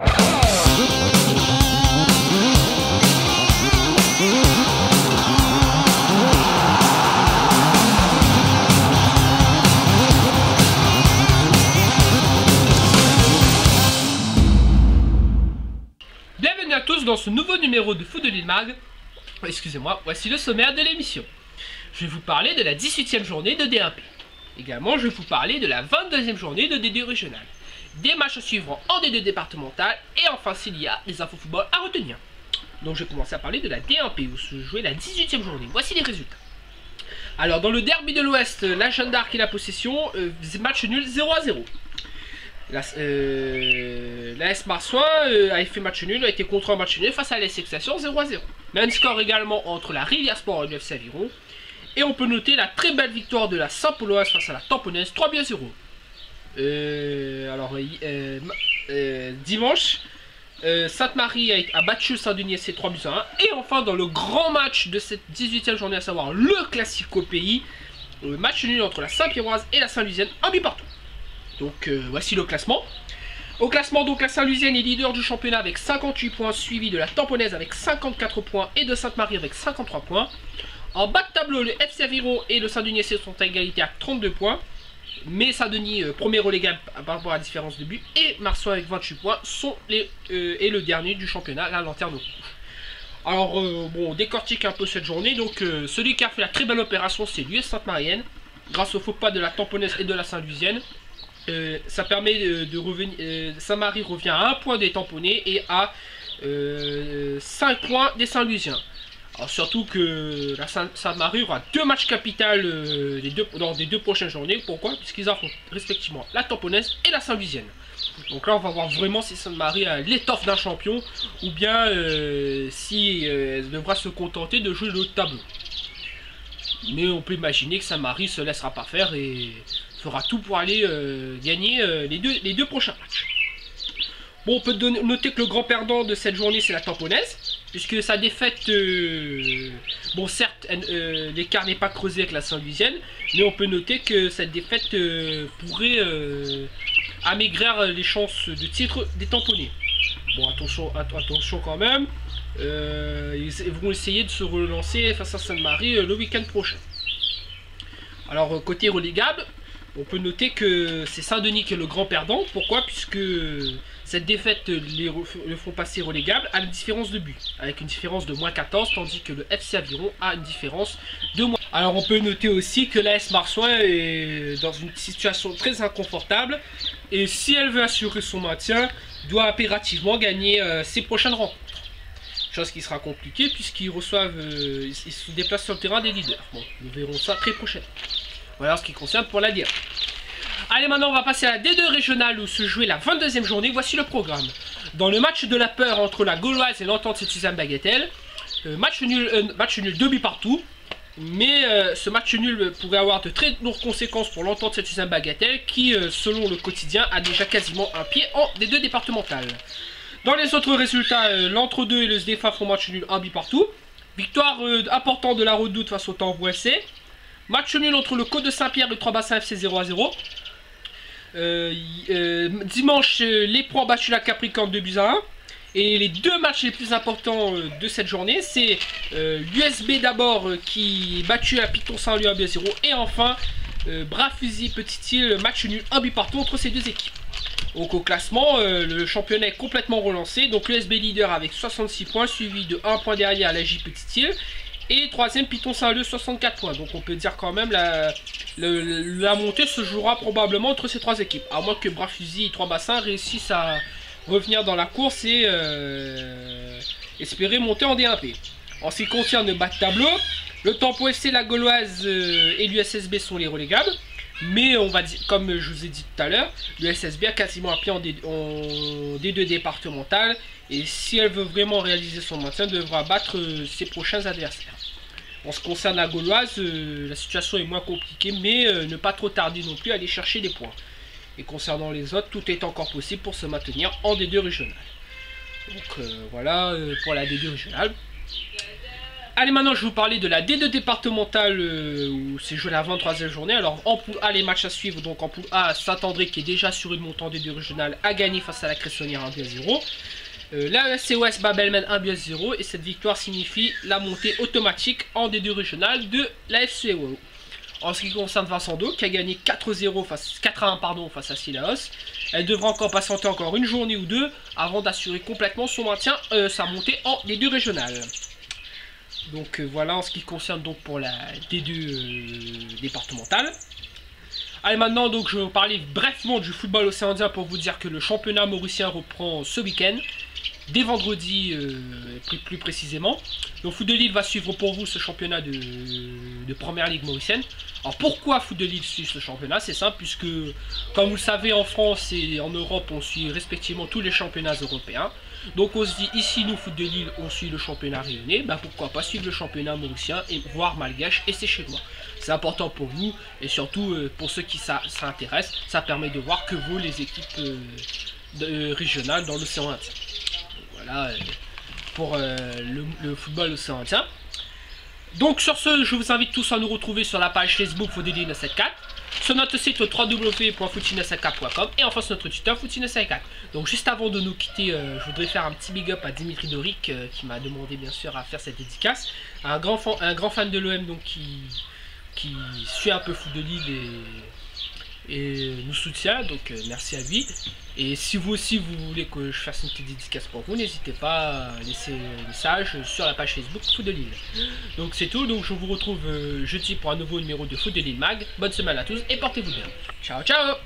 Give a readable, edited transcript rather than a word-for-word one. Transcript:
Bienvenue à tous dans ce nouveau numéro de Foot de Lille Mag. Excusez-moi, voici le sommaire de l'émission. Je vais vous parler de la 18e journée de D1P. Également, je vais vous parler de la 22e journée de D2 régional. Des matchs suivront en D2 départemental et enfin s'il y a des infos football à retenir. Donc je vais commencer à parler de la D1P où se jouait la 18e journée. Voici les résultats. Alors dans le derby de l'Ouest, la Jeanne d'Arc et la Possession, match nul 0-0. L'AS Marsouin a fait match nul, a été contre un match nul face à l'AS Excelsior 0-0. Même score également entre la Rivière Sport et le FC Aviron. Et on peut noter la très belle victoire de la Saint-Pauloise face à la Tamponnaise 3-0. Dimanche, Sainte-Marie a battu Saint-Denis SC 3-1. Et enfin dans le grand match de cette 18e journée, à savoir le Classico Pays, match nul entre la Saint-Pierroise et la Saint-Lusienne, un but partout. Donc voici le classement. Au classement, donc la Saint-Lusienne est leader du championnat avec 58 points, suivi de la Tamponnaise avec 54 points et de Sainte-Marie avec 53 points. En bas de tableau, le FC Aviron et le Saint-Denis sont à égalité à 32 points. Mais Saint-Denis, premier relégable par rapport à la différence de but, et Marsouin avec 28 points sont est le dernier du championnat, la lanterne rouge. Alors, bon, on décortique un peu cette journée. Donc, celui qui a fait la très belle opération, c'est l'US Sainte-Marienne, grâce au faux pas de la Tamponnaise et de la Saint-Lusienne. Ça permet de revenir. Saint-Marie revient à 1 point des tamponnés et à 5 points des Saint-Lusiens. Alors surtout que la Saint-Marie aura 2 matchs capitales dans les 2 prochaines journées. Pourquoi? Puisqu'ils affrontent respectivement la Tamponnaise et la Saint-Lusienne. Donc là on va voir vraiment si Saint-Marie a l'étoffe d'un champion ou bien si elle devra se contenter de jouer le haut de tableau. Mais on peut imaginer que Saint-Marie se laissera pas faire et fera tout pour aller gagner les deux prochains matchs. Bon, on peut noter que le grand perdant de cette journée c'est la Tamponnaise, puisque sa défaite, bon certes l'écart n'est pas creusé avec la Saint-Lusienne, mais on peut noter que cette défaite pourrait amaigrir les chances de titre des tamponnés. Bon, attention quand même, ils vont essayer de se relancer face à Sainte-Marie le week-end prochain. Alors côté relégable, on peut noter que c'est Saint-Denis qui est le grand perdant. Pourquoi? Puisque cette défaite le font passer relégable à la différence de but, avec une différence de moins 14, tandis que le FC Aviron a une différence de moins. Alors on peut noter aussi que l'AS Marsouin est dans une situation très inconfortable, et si elle veut assurer son maintien, doit impérativement gagner ses prochaines rencontres. Chose qui sera compliquée puisqu'ils reçoivent, ils se déplacent sur le terrain des leaders. Bon, nous verrons ça très prochainement. Voilà ce qui concerne pour la D1. Allez, maintenant on va passer à la D2 régionale où se jouait la 22e journée. Voici le programme. Dans le match de la peur entre la Gauloise et l'Entente Suzanne-Bagatelle, match nul 2 buts partout. Mais ce match nul pourrait avoir de très lourdes conséquences pour l'Entente Suzanne-Bagatelle qui, selon le quotidien, a déjà quasiment un pied en D2 départementale. Dans les autres résultats, l'Entre-deux et le SDFA font match nul 1 but partout. Victoire importante de la Redoute face au Tambour SC. Match nul entre le Côte de Saint-Pierre et le 3 Bassins FC 0-0. Dimanche, les Proies ont battu la Capricorne 2-1. Et les 2 matchs les plus importants de cette journée, c'est l'USB d'abord qui a battu la Piton Saint-Louis 1-0. Et enfin, Bras-Fusil Petite-Île, match nul 1 but partout entre ces 2 équipes. Donc au classement, le championnat est complètement relancé. Donc l'USB leader avec 66 points, suivi de 1 point derrière la J Petite-Île. Et 3ème Piton Saint-Leu 64 points. Donc on peut dire quand même la montée se jouera probablement entre ces 3 équipes. À moins que Bras-Fusil et 3 Bassins réussissent à revenir dans la course et espérer monter en D1P. En ce qui concerne le bas de tableau, le Tempo FC, la Gauloise et l'USSB sont les relégables. Mais on va dire, comme je vous ai dit tout à l'heure, l'USSB a quasiment un pied en D2 départemental. Et si elle veut vraiment réaliser son maintien, elle devra battre ses prochains adversaires. En ce qui concerne la Gauloise, la situation est moins compliquée, mais ne pas trop tarder non plus à aller chercher des points. Et concernant les autres, tout est encore possible pour se maintenir en D2 régional. Donc voilà pour la D2 régionale. Allez, maintenant je vais vous parler de la D2 départementale où c'est joué la 23e journée. Alors en poule A, les matchs à suivre. Donc en poule A, Saint-André qui est déjà sur une montée en D2 régionale a gagné face à la Cressonnière 1-0. La SCOS Babelmen 1-0 et cette victoire signifie la montée automatique en D2 régionale de la FCO. En ce qui concerne Vincendo qui a gagné 4-1 face à Sillaos, elle devra encore patienter encore une journée ou deux avant d'assurer complètement son maintien, sa montée en D2 régionale. Donc voilà en ce qui concerne donc pour la D2 départementale. Allez, maintenant donc je vais vous parler brièvement du football océanien pour vous dire que le championnat mauricien reprend ce week-end, dès vendredi plus précisément. Donc Foot de Lille va suivre pour vous ce championnat de première ligue mauricienne. Alors pourquoi Foot de Lille suit ce championnat? C'est simple, puisque comme vous le savez en France et en Europe on suit respectivement tous les championnats européens. Donc on se dit ici nous Foot de Lille on suit le championnat réunionnais, bah pourquoi pas suivre le championnat mauricien et voire malgache et c'est chez moi. C'est important pour vous et surtout pour ceux qui s'intéressent, ça permet de voir que vaut les équipes régionales dans l'océan Indien. Voilà pour le football océan Indien. Donc sur ce, je vous invite tous à nous retrouver sur la page Facebook Foot de Lille 974, sur notre site www.foot974.com et enfin sur notre Twitter Foot974. Donc juste avant de nous quitter, je voudrais faire un petit big up à Dimitri Doric qui m'a demandé bien sûr à faire cette dédicace. Un grand fan de l'OM donc qui suit un peu Foot de Lille et nous soutient, donc merci à lui. Et si vous aussi vous voulez que je fasse une petite dédicace pour vous, n'hésitez pas à laisser un message sur la page Facebook Foot de Lille. Donc c'est tout, donc je vous retrouve jeudi pour un nouveau numéro de Foot de Lille Mag. Bonne semaine à tous et portez-vous bien. Ciao ciao.